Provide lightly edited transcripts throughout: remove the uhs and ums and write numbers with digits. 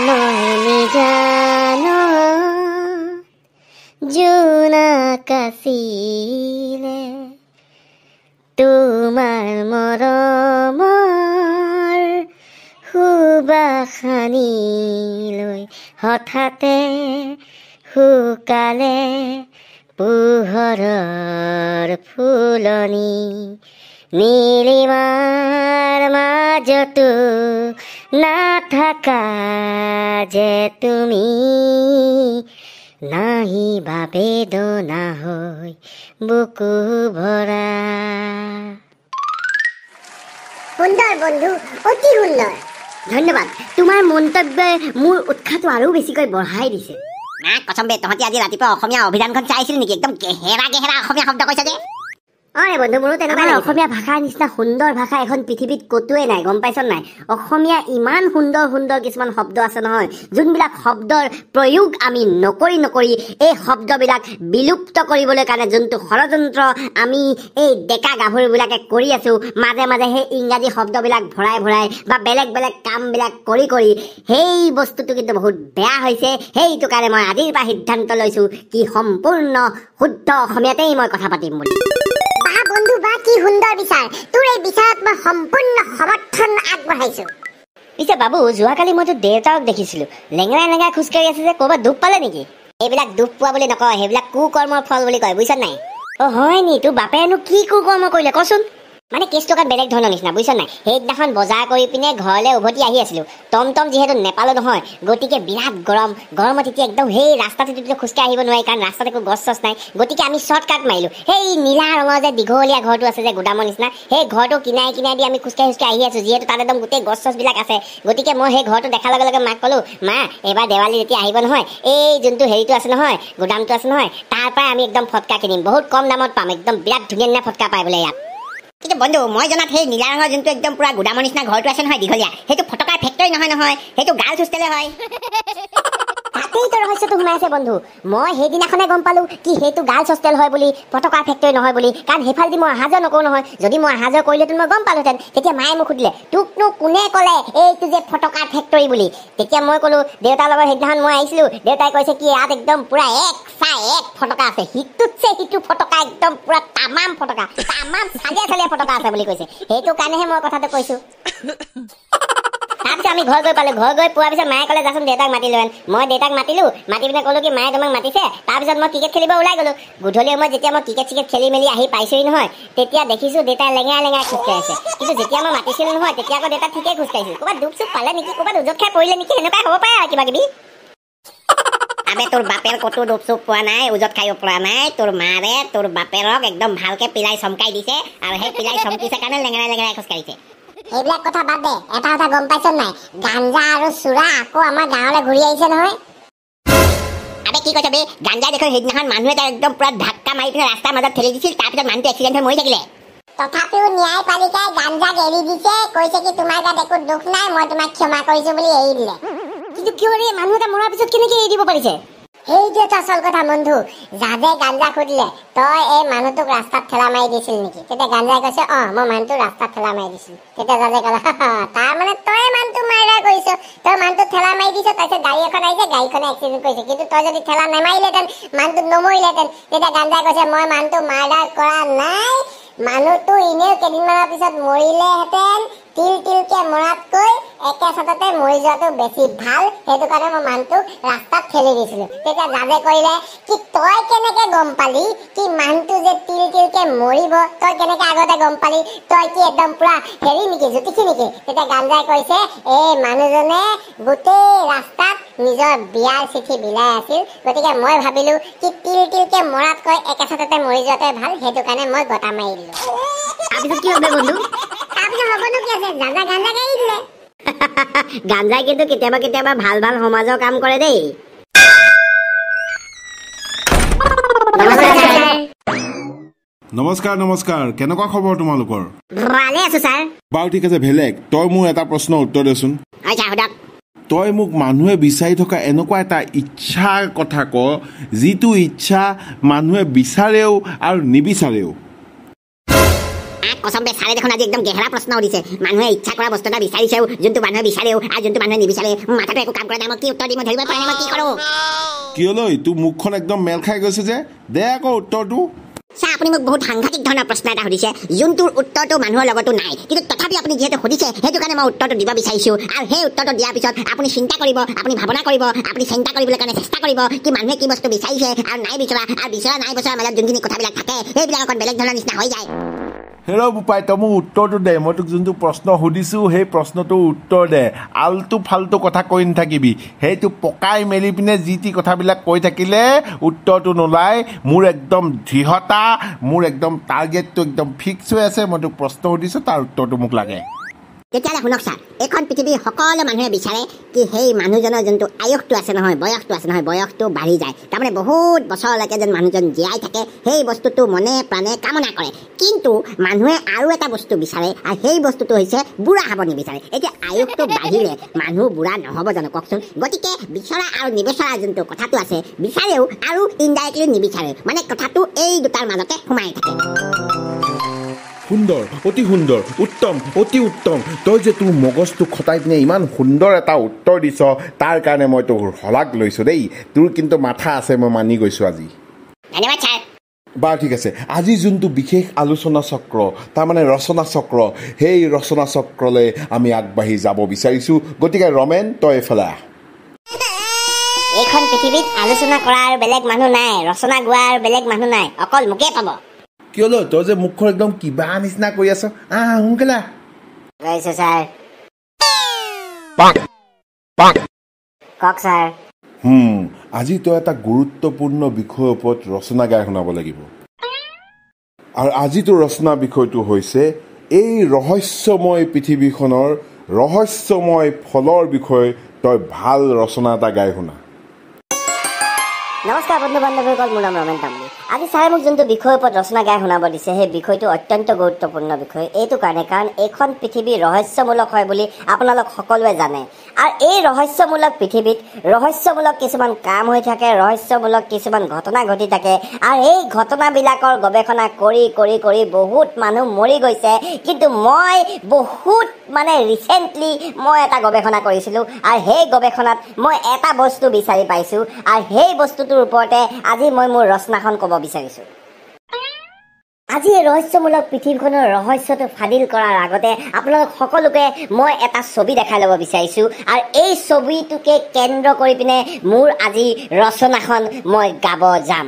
নয়নি জানো জোনাকাছিলে তোমাৰ মৰমৰ সুবাসনি লৈ হঠাতে শুকালে পোহৰৰ ফুলনি নীলিমাৰ মাজতো নাথাকা যে তুমি নাহিবা বেদনা হৈ বুকু ভৰা। সুন্দৰ বন্ধু, অতি সুন্দৰ। ধন্যবাদ। তোমাৰ মন্তব্যই মোৰ উৎসাহটো আৰু বেছিকৈ বঢ়াই দিছে। না কচম বে, তহঁতি আজি ৰাতিপুৱা অসমীয়া অভিধানখন চাইছিল নেকি? একদম গেহেৰা গেহেৰা অসমীয়া শব্দ কৈছে যে। অৰে বন্ধু, মোৰো তেনেকুৱা অসমীয়া ভাষাৰ নিচিনা সুন্দৰ ভাষা এখন পৃথিৱীত ক'তোৱে নাই, গম পাইছ নাই? অসমীয়া ইমান সুন্দৰ সুন্দৰ কিছুমান শব্দ আছে নহয়, যোনবিলাক শব্দৰ প্ৰয়োগ আমি নকৰি এই শব্দবিলাক বিলুপ্ত কৰিবলৈ কাৰণে যোনটো ষড়যন্ত্ৰ আমি এই ডেকা গাভৰুবিলাকে কৰি আছো, মাজে মাজে সেই ইংৰাজী শব্দবিলাক ভৰাই বা বেলেগ বেলেগ কামবিলাক কৰি সেই বস্তুটো কিন্তু বহুত বেয়া হৈছে। সেইটো কাৰণে মই আজিৰ পৰা সিদ্ধান্ত লৈছো কি সম্পূৰ্ণ শুদ্ধ অসমীয়াতেই মই কথা পাতিম বুলি। বন্ধু বা কি সুন্দৰ বিচাৰ, তোৰ এই বিচাৰত মই সম্পূৰ্ণ সমৰ্থন আগবঢ়াইছো। পিছে বাবু, যোৱাকালি মইতো দেউতাক দেখিছিলো লেঙেৰাই খোজকাঢ়ি আছে যে, ক'ৰবাত দুখ পালে নেকি? এইবিলাক দুখ পোৱা বুলি নকয়, সেইবিলাক কুকৰ্মৰ ফল বুলি কয়, বুজিছ নাই? অ হয় নি? তোৰ বাপেনো কি কুকৰ্ম কৰিলে কচোন? মানে কেছটো অকণ বেলেগ ধৰণৰ নিচিনা, বুজিছ নাই? সেইদিনাখন বজাৰ কৰি পিনে ঘৰলৈ উভতি আহি আছিলো। টমটম যিহেতু নেপালো নহয়, গতিকে বিৰাট গৰমত এতিয়া একদম সেই ৰাস্তাটোতো খোজকাঢ়ি আহিব নোৱাৰি, কাৰণ ৰাস্তাত একো গছ চছ নাই। গতিকে আমি শ্বৰ্টকাট মাৰিলো, সেই নীলা ৰঙৰ যে দীঘলীয়া ঘৰটো আছে যে গুদামৰ নিচিনা, সেই ঘৰটো কিনাই দি আমি খোজকাঢ়ি আহি আছো, যিহেতু তাত একদম গোটেই গছ চছবিলাক আছে। গতিকে মই সেই ঘৰটো দেখাৰ লগে লগে মাক ক'লো, মা এইবাৰ দেৱালী যেতিয়া আহিব নহয়, এই যোনটো হেৰিটো আছে নহয়, গুদামটো আছে নহয়, তাৰ পৰাই আমি একদম ফটকা কিনিম, বহুত কম দামত পাম, একদম বিৰাট ধুনীয়া ফটকা পাই বোলে ইয়াত। কিন্তু বন্ধু, মই জনাত সেই নীলা ৰঙৰ যোনটো একদম পুৰা গুদামৰ নিচিনা ঘৰটো আছে নহয় দীঘলীয়া, সেইটো ফটকাৰ ফেক্টৰী নহয়, সেইটো গাৰ্লছ হোষ্টেলে হয়। তাতেই তো ৰহস্যটো সোমাই আছে বন্ধু। মই সেইদিনাখনে গম পালো কি সেইটো গাৰ্লছ হোষ্টেল হয় বুলি, ফটকাৰ ফেক্টৰী নহয় বুলি, কাৰণ সেইফালেদি মই অহা যোৱা নকৰো নহয়। যদি মই অহা যোৱা কৰিলেহেঁতেন মই গম পালোহেঁতেন। তেতিয়া মায়ে মোক সুধিলে, তোকনো কোনে ক'লে এইটো যে ফটকাৰ ফেক্টৰী বুলি? তেতিয়া মই ক'লো, দেউতাৰ লগত সেইদিনাখন মই আহিছিলো, দেউতাই কৈছে কি ইয়াত একদম পুৰা এক ফটকা আছে, সিটো ফটকা একদম পুৰা তামাম ফটকা, তামাম চালিয়া ফটকা আছে বুলি কৈছে। সেইটো কাৰণেহে মই কথাটো কৈছো। তাৰপিছত আমি ঘৰ গৈ পালো, ঘৰ গৈ পোৱাৰ পিছত মায়ে ক'লে যাচোন দেউতাক মাতি লৈ আন। মই দেউতাক মাতিলো, মাতি পিনে ক'লো কি মায়ে তোমাক মাতিছে। তাৰপিছত মই ক্ৰিকেট খেলিব ওলাই গ'লো। গধূলি সময়ত যেতিয়া মই ক্ৰিকেট খেলি মেলি আহি পাইছোহি নহয়, তেতিয়া দেখিছো দেউতাই লেঙেৰাই খোজকাঢ়ি আছে। কিন্তু যেতিয়া মই মাতিছিলো নহয়, তেতিয়া আকৌ দেউতা ঠিকেই খোজকাঢ়িছিল। ক'ৰবাত দুখ চুখ পালে নেকি, ক'ৰবাত উজত খাই পৰিলে নেকি, এনেকুৱা হ'ব পাৰে আৰু কিবা কিবি। আবে তোৰ বাপেৰ ক'তো দুখ চুখ পোৱা নাই, উজত খাইও পৰা নাই। তোৰ মাৰে তোৰ বাপেৰক একদম ভালকে পিলাই চমকাই দিছে, আৰু সেই পিলাই চমকিছে কাৰণে লেঙেৰাই খোজকাঢ়িছে। এইবিলাক কথা বাদ দে, এটা কথা গম পাইছ নাই? গাঞ্জা আৰু চুৰা আকৌ আমাৰ গাঁৱলৈ ঘূৰি আহিছে নহয়। আবে কি কৈছ বে? গাঞ্জা দেখো সেইদিনাখন মানুহে তাক একদম পুৰা ধাক্কা মাৰি পিনে ৰাস্তাৰ মাজত ঠেলি দিছিল, তাৰপিছত মানুহটো এক্সিডেণ্ট হৈ মৰি থাকিলে। তথাপিও ন্যায়পালিকাই গাঞ্জাক এৰি দিছে, কৈছে কি তোমাৰ গাত একো দুখ নাই, মই তোমাক ক্ষমা কৰিছো বুলি এৰি দিলে। কিন্তু কিয় ৰে, মানুহ এটা মৰাৰ পিছত কেনেকে এৰি দিব পাৰিছে? সেইটোৱেতো আচল কথা বন্ধু। যাদে গাঞ্জা সুধিলে, তই এই মানুহটোক ৰাস্তাত ঠেলা মাৰি দিছিল নেকি? তেতিয়া গাঞ্জাই কৈছে, মই মানুহটোক ৰাস্তাত ঠেলা মাৰি দিছিলো। তেতিয়া যাদে ক'লে, তাৰ মানে তই মানুহটো মাৰ্ডাৰ কৰিছ, তই মানুহটোক ঠেলা মাৰি দিছ, তাৰপিছত গাড়ী এখন আহিছে, গাড়ীখনে এক্সিডেণ্ট কৰিছে। কিন্তু তই যদি ঠেলা নেমাৰিলেহেঁতেন, মানুহটো নমৰিলেহেঁতেন। তেতিয়া গাঞ্জাই কৈছে, মই মানুহটো মাৰ্ডাৰ কৰা নাই, মানুহটো এনেও কেইদিনমানৰ পিছত মৰিলেহেঁতেন, তিলকে মৰাতকৈ একে চাটতে মৰি যোৱাটো বেছি ভাল, সেইটো কাৰণে মই মানুহটোক ৰাস্তাত ঠেলি দিছিলো। তেতিয়া যাদে কৰিলে কি, তই কেনেকে গম পালি কি মানুহটো যে তিলকে মৰিব? তই কেনেকে আগতে গম পালি? তই কি একদম পুৰা হেৰি নেকি, জ্যোতিষী নেকি? তেতিয়া গাঞ্জাই কৈছে, এই মানুহজনে গোটেই ৰাস্তাত নিজৰ বিয়াৰ চিঠি বিলাই আছিল, গতিকে মই ভাবিলো কি তিলকে মৰাতকৈ একে চাটতে মৰি যোৱাটোৱে ভাল, সেইটো কাৰণে মই গটা মাৰি দিলো। তাৰপিছত কি হবে বন্ধু? তাৰপিছত হ'বনো কি আছে, গাঞ্জা এৰি দিলে। গাঞ্জাই কিন্তু কেতিয়াবা ভাল সমাজৰ কাম কৰে দেই। নমস্কাৰ, কেনেকুৱা খবৰ তোমালোকৰ? ভালে আছো ছাৰ। বাৰু ঠিক আছে, ভেলেক তই মোৰ এটা প্ৰশ্নৰ উত্তৰ দেচোন। তই মোক মানুহে বিচাৰি থকা এনেকুৱা এটা ইচ্ছাৰ কথা ক, যিটো ইচ্ছা মানুহে বিচাৰেও আৰু নিবিচাৰেও। কচম্বে ছাৰে দেখোন আজি একদম গেহৰা প্ৰশ্ন সুধিছে মানুহে ইচ্ছা কৰা বস্তু এটা বিচাৰিছেও যোনটো মানুহে বিচাৰেও আৰু যোনটো মানুহে নিবিচাৰে মাথাটো একো কাম কৰা নাই মই কি উত্তৰ দিম ধৰিব পৰা নাই মই কি কৰোঁ কিয়লৈ তোৰ মুখখন একদম মেল খাই গৈছে যে দে আকৌ উত্তৰটো ছাৰ আপুনি মোক বহুত সাংঘাতিক ধৰণৰ প্ৰশ্ন এটা সুধিছে যোনটোৰ উত্তৰটো মানুহৰ লগতো নাই কিন্তু তথাপি আপুনি যিহেতু সুধিছে সেইটো কাৰণে মই উত্তৰটো দিব বিচাৰিছোঁ আৰু সেই উত্তৰটো দিয়াৰ পিছত আপুনি চিন্তা কৰিব আপুনি ভাৱনা কৰিব আপুনি চিন্তা কৰিবলৈ কাৰণে চেষ্টা কৰিব কি মানুহে কি বস্তু বিচাৰিছে আৰু নাই বিচৰা আৰু বিচৰা নাই বিচৰাৰ মাজত যোনখিনি কথাবিলাক থাকে সেইবিলাক অকণ বেলেগ ধৰণৰ নিচিনা হৈ যায় হেৰ বোপাই তই মোক উত্তৰটো দে মই তোক যোনটো প্ৰশ্ন সুধিছোঁ সেই প্ৰশ্নটোৰ উত্তৰ দে আলটু ফাল্টু কথা কৈ নাথাকিবি সেইটো পকাই মেলি পিনে যি টি কথাবিলাক কৈ থাকিলে উত্তৰটো নোলায় মোৰ একদম দৃঢ়তা মোৰ একদম টাৰ্গেটটো একদম ফিক্স হৈ আছে মই তোক প্ৰশ্ন সুধিছোঁ তাৰ উত্তৰটো মোক লাগে তেতিয়াহ'লে শুনক ছাৰ এইখন পৃথিৱীৰ সকলো মানুহে বিচাৰে কি সেই মানুহজনৰ যোনটো আয়ুসটো আছে নহয় বয়সটো বাঢ়ি যায় তাৰমানে বহুত বছৰলৈকে যেন মানুহজন জীয়াই থাকে সেই বস্তুটো মনে প্ৰাণে কামনা কৰে কিন্তু মানুহে আৰু এটা বস্তু বিচাৰে আৰু সেই বস্তুটো হৈছে বুঢ়া হ'ব নিবিচাৰে এতিয়া আয়ুসটো বাঢ়িলে মানুহ বুঢ়া নহ'ব জানো কওকচোন গতিকে বিচৰা আৰু নিবিচৰা যোনটো কথাটো আছে বিচাৰেও আৰু ইনডাইৰেক্টলি নিবিচাৰে মানে কথাটো এই দুটাৰ মাজতে সোমাই থাকে সুন্দৰ অতি সুন্দৰ উত্তম অতি উত্তম তই যে তোৰ মগজটো খটাই পিনে ইমান সুন্দৰ এটা উত্তৰ দিছ তাৰ কাৰণে মই তোৰ শলাগ লৈছোঁ দেই তোৰ কিন্তু মাথা আছে মই মানি গৈছোঁ আজি ধন্যবাদ ছাৰ বাৰু ঠিক আছে আজি যোনটো বিশেষ আলোচনা চক্ৰ তাৰমানে ৰচনা চক্ৰ সেই ৰচনা চক্ৰলৈ আমি আগবাঢ়ি যাব বিচাৰিছোঁ গতিকে ৰমেন তই এইফালে আহ এইখন পৃথিৱীত আলোচনা কৰাৰ বেলেগ মানুহ নাই ৰচনা গোৱাৰ বেলেগ মানুহ নাই অকল মোকেই পাব কিয়লৈ তই যে মুখখন একদম কিবা নিচিনা কৰি আছ সোনকালে গৈছোঁ ছাৰ কওক ছাৰ আজি তই এটা গুৰুত্বপূৰ্ণ বিষয়ৰ ওপৰত ৰচনা গাই শুনাব লাগিব আৰু আজি তোৰ ৰচনা বিষয়টো হৈছে এই ৰহস্যময় পৃথিৱীখনৰ ৰহস্যময় ফলৰ বিষয়ে তই ভাল ৰচনা এটা গাই শুনা নমস্কাৰ বন্ধু বান্ধৱীসকল মোৰ নাম ৰমেন তামুলী আজি ছাৰে মোক যোনটো বিষয়ৰ ওপৰত ৰচনা গাই শুনাব দিছে সেই বিষয়টো অত্যন্ত গুৰুত্বপূৰ্ণ বিষয় এইটো কাৰণে কাৰণ এইখন পৃথিৱী ৰহস্যমূলক হয় বুলি আপোনালোক সকলোৱে জানে আৰু এই ৰহস্যমূলক পৃথিৱীত ৰহস্যমূলক কিছুমান কাম হৈ থাকে ৰহস্যমূলক কিছুমান ঘটনা ঘটি থাকে আৰু এই ঘটনাবিলাকৰ গৱেষণা কৰি কৰি কৰি বহুত মানুহ মৰি গৈছে কিন্তু মই বহুত ৰিচেণ্টলি মই এটা গৱেষণা কৰিছিলোঁ আৰু সেই গৱেষণাত মই এটা বস্তু বিচাৰি পাইছোঁ আৰু সেই বস্তুটোৰ ওপৰতে আজি মই মোৰ ৰচনাখন ক'ব বিচাৰিছোঁ আজি এই ৰহস্যমূলক পৃথিৱীখনৰ ৰহস্যটো ফাদিল কৰাৰ আগতে আপোনালোক সকলোকে মই এটা ছবি দেখাই ল'ব বিচাৰিছোঁ আৰু এই ছবিটোকে কেন্দ্ৰ কৰি পিনে মোৰ আজি ৰচনাখন মই গাব যাম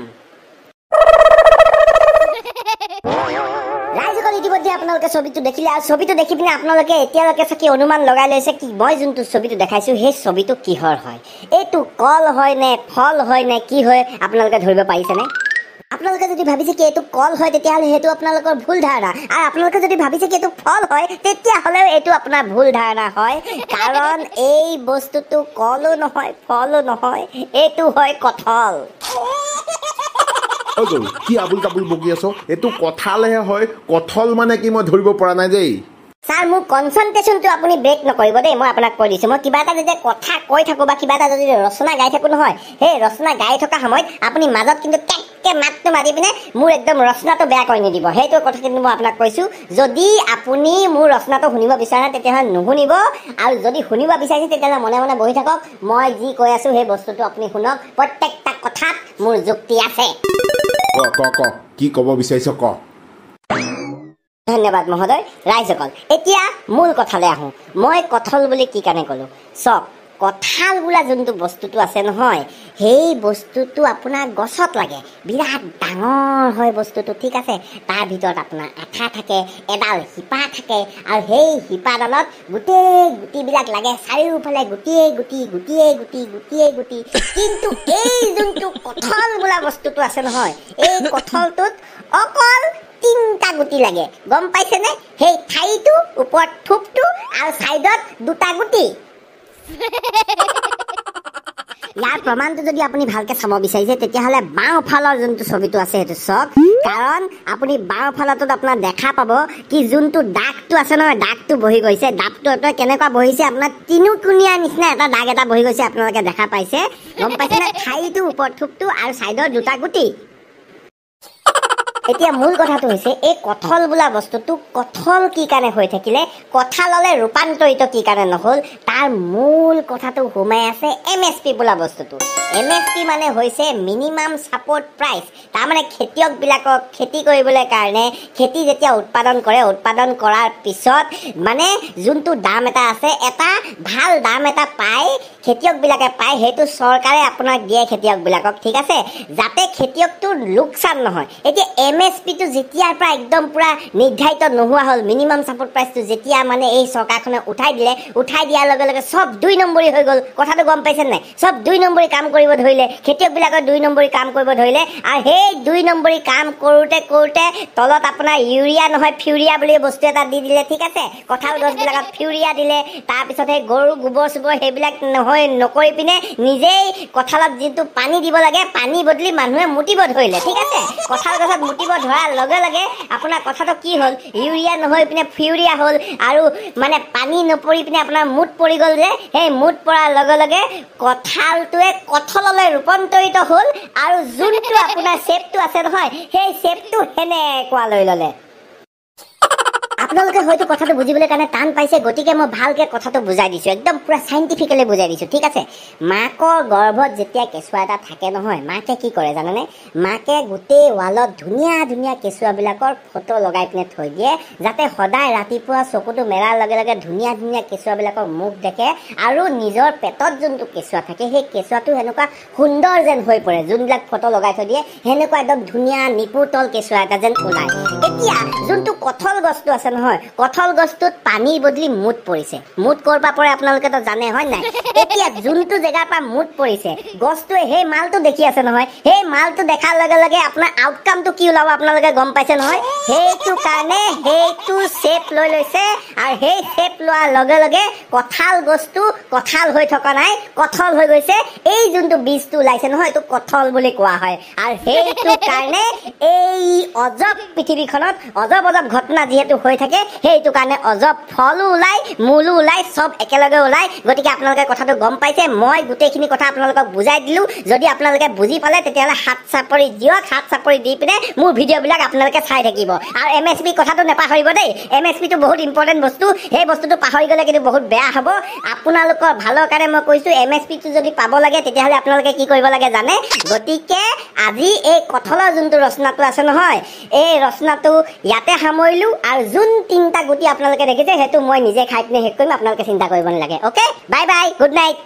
ৰাইজসকল ইতিমধ্যে আপোনালোকে ছবিটো দেখিলে আৰু ছবিটো দেখি পিনে আপোনালোকে এতিয়ালৈকে চাকি অনুমান লগাই লৈছে কি মই যোনটো ছবিটো দেখাইছোঁ সেই ছবিটো কিহৰ হয় এইটো কল হয় নে ফল হয় নে কি হয় আপোনালোকে ধৰিব পাৰিছেনে আপোনালোকে যদি ভাবিছে কি এইটো কল হয় তেতিয়াহ'লে সেইটো আপোনালোকৰ ভুল ধাৰণা আৰু আপোনালোকে যদি ভাবিছে কি এইটো ফল হয় তেতিয়াহ'লেও এইটো আপোনাৰ ভুল ধাৰণা হয় কাৰণ এই বস্তুটো কলো নহয় ফলো নহয় এইটো হয় কঁঠাল কি আবুল কাবুল বকি আছ এইটো কঁঠালহে হয় কঁঠাল মানে কি মই ধৰিব পৰা নাই দেই ছাৰ মোৰ কনচেনট্ৰেশ্যনটো আপুনি ব্ৰেক নকৰিব দেই মই আপোনাক কৈ দিছোঁ মই কিবা এটা যেতিয়া কথা কৈ থাকোঁ বা কিবা এটা যদি ৰচনা গাই থাকোঁ নহয় সেই ৰচনা গাই থকা সময়ত আপুনি মাজত কিন্তু কেককৈ মাতটো মাৰি পিনে মোৰ একদম ৰচনাটো বেয়া কৰি নিদিব সেইটো কথা কিন্তু মই আপোনাক কৈছোঁ যদি আপুনি মোৰ ৰচনাটো শুনিব বিচাৰে তেতিয়াহ'লে নুশুনিব আৰু যদি শুনিব বিচাৰিছে তেতিয়াহ'লে মনে মনে বহি থাকক মই যি কৈ আছোঁ সেই বস্তুটো আপুনি শুনক প্ৰত্যেকটা কথাত মোৰ যুক্তি আছে কি ক'ব বিচাৰিছ ক ধন্যবাদ মহোদয় ৰাইজসকল এতিয়া মূল কথালৈ আহোঁ মই কঁঠাল বুলি কি কাৰণে ক'লোঁ চাওক কঁঠাল বোলা যোনটো বস্তুটো আছে নহয় সেই বস্তুটো আপোনাৰ গছত লাগে বিৰাট ডাঙৰ হয় বস্তুটো ঠিক আছে তাৰ ভিতৰত আপোনাৰ আঠা থাকে এডাল শিপা থাকে আৰু সেই শিপাডালত গোটেই গুটিবিলাক লাগে চাৰিওফালে গুটিয়ে গুটি কিন্তু এই যোনটো কঁঠাল বোলা বস্তুটো আছে নহয় এই কঁঠালটোত অকল 3টা গুটি লাগে গম পাইছেনে সেই ঠাইটো ওপৰত থুপটো আৰু চাইডত 2টা গুটি ইয়াৰ প্ৰমাণটো যদি আপুনি ভালকে চাব বিচাৰিছে তেতিয়াহ'লে বাওঁফালৰ যোনটো ছবিটো আছে সেইটো চাওক কাৰণ আপুনি বাওঁফালটোত আপোনাৰ দেখা পাব কি যোনটো দাগটো আছে নহয় দাগটো বহি গৈছে দাগটো কেনেকুৱা বহিছে আপোনাৰ তিনিকুণীয়া নিচিনা এটা দাগ এটা বহি গৈছে আপোনালোকে দেখা পাইছে গম পাইছেনে ঠাইটো ওপৰত থুপটো আৰু চাইডৰ 2টা গুটি এতিয়া মূল কথাটো হৈছে এই কঠল বোলা বস্তুটো কঠল কি কাৰণে হৈ থাকিলে কঁঠাললৈ ৰূপান্তৰিত কি কাৰণে নহ'ল তাৰ মূল কথাটো সোমাই আছে MSP বোলা বস্তুটো MSP মানে হৈছে মিনিমাম ছাপৰ্ট প্ৰাইচ তাৰমানে খেতিয়কবিলাকক খেতি কৰিবলৈ কাৰণে খেতি যেতিয়া উৎপাদন কৰে উৎপাদন কৰাৰ পিছত মানে যোনটো দাম এটা আছে এটা ভাল দাম এটা পায় খেতিয়কবিলাকে পায় সেইটো চৰকাৰে আপোনাক দিয়ে খেতিয়কবিলাকক ঠিক আছে যাতে খেতিয়কটোৰ লোকচান নহয় এতিয়া MSPটো যেতিয়াৰ পৰা একদম পুৰা নিৰ্ধাৰিত নোহোৱা হ'ল মিনিমাম ছাপৰ্ট প্ৰাইচটো যেতিয়া মানে এই চৰকাৰখনে উঠাই দিয়াৰ লগে লগে চব 2 নম্বৰী হৈ গ'ল কথাটো গম পাইছে নাই চব 2 নম্বৰী কাম কৰিব ধৰিলে খেতিয়কবিলাকৰ 2 নম্বৰী কাম কৰিব ধৰিলে আৰু সেই 2 নম্বৰী কাম কৰোঁতে তলত আপোনাৰ ইউৰিয়া নহয় ফিউৰিয়া বুলি বস্তু এটা দি দিলে ঠিক আছে কঁঠাল গছবিলাকত ফিউৰিয়া দিলে তাৰপিছত সেই গৰু গোবৰ চোবৰ সেইবিলাক নকৰি পিনে নিজেই কঁঠালত যিটো পানী দিব লাগে পানী বদলি মানুহে মুতিব ধৰিলে ঠিক আছে কঁঠাল গছত মুতিব ধৰাৰ লগে লগে আপোনাৰ কথাটো কি হ'ল ইউৰিয়া নহয় পিনে ফিউৰিয়া হ'ল আৰু মানে পানী নপৰি পিনে আপোনাৰ মুঠ পৰি গ'ল যে সেই মুঠ পৰাৰ লগে লগে কঁঠালটোৱে কঁঠাললৈ ৰূপান্তৰিত হ'ল আৰু যোনটো আপোনাৰ শ্বেপটো আছে নহয় সেই শ্বেপটো সেনেকুৱা লৈ ল'লে আপোনালোকে হয়তো কথাটো বুজিবলৈ কাৰণে টান পাইছে গতিকে মই ভালকৈ কথাটো বুজাই দিছোঁ একদম পুৰা চাইণ্টিফিকেলি বুজাই দিছোঁ ঠিক আছে মাকৰ গৰ্ভত যেতিয়া কেঁচুৱা এটা থাকে নহয় মাকে কি কৰে জানেনে মাকে গোটেই ৱালত ধুনীয়া ধুনীয়া কেঁচুৱাবিলাকৰ ফটো লগাই পিনে থৈ দিয়ে যাতে সদায় ৰাতিপুৱা চকুটো মেলাৰ লগে লগে ধুনীয়া ধুনীয়া কেঁচুৱাবিলাকৰ মুখ দেখে আৰু নিজৰ পেটত যোনটো কেঁচুৱা থাকে সেই কেঁচুৱাটো সেনেকুৱা সুন্দৰ যেন হৈ পৰে যোনবিলাক ফটো লগাই থৈ দিয়ে সেনেকুৱা একদম ধুনীয়া নিপুতল কেঁচুৱা এটা যেন ওলায় এতিয়া যোনটো কঁঠাল গছটো আছে নহয় কঁঠাল গছটোত পানীৰ বদলি মুঠ পৰিছে মুঠ ক'ৰ পৰা পৰে আপোনালোকেতো জানে হয় নাই এতিয়া যোনটো জেগাৰ পৰা মুঠ পৰিছে গছটোৱে সেই মালটো দেখি আছে নহয় সেই মালটো দেখাৰ লগে লগে আপোনাৰ আউটকামটো কি ওলাব আপোনালোকে গম পাইছে নহয় সেইটো কাৰণে সেইটো শ্বেপ লৈ লৈছে আৰু সেই শ্বেপ লোৱাৰ লগে লগে কঁঠাল গছটো কঁঠাল হৈ থকা নাই কঁঠাল হৈ গৈছে এই যোনটো বীজটো ওলাইছে নহয় এইটো কঁঠাল বুলি কোৱা হয় আৰু সেইটো কাৰণে এই অজব পৃথিৱীখনত অজব ঘটনা যিহেতু হৈ থাকে সেইটো কাৰণে অজব ফলো ওলাই মূলো ওলাই চব একেলগে ওলাই গতিকে আপোনালোকে কথাটো গম পাইছে মই গোটেইখিনি কথা আপোনালোকক বুজাই দিলোঁ যদি আপোনালোকে বুজি পালে তেতিয়াহ'লে হাত চাপৰি দিয়ক হাত চাপৰি দি পিনে মোৰ ভিডিঅ'বিলাক আপোনালোকে চাই থাকিব আৰু MSP কথাটো নেপাহৰিব দেই MSPটো বহুত ইম্পৰ্টেণ্ট বস্তু সেই বস্তুটো পাহৰি গ'লে কিন্তু বহুত বেয়া হ'ব আপোনালোকৰ ভালৰ কাৰণে মই কৈছোঁ MSPটো যদি পাব লাগে তেতিয়াহ'লে আপোনালোকে কি কৰিব লাগে জানে গতিকে আজি এই কঁঠালৰ যোনটো ৰচনাটো আছে নহয় এই ৰচনাটো ইয়াতে সামৰিলোঁ আৰু যোন 3টা গুটি আপোনালোকে দেখিছে সেইটো মই নিজে খাই পিনে শেষ কৰিম আপোনালোকে চিন্তা কৰিব নালাগে okay bye bye good night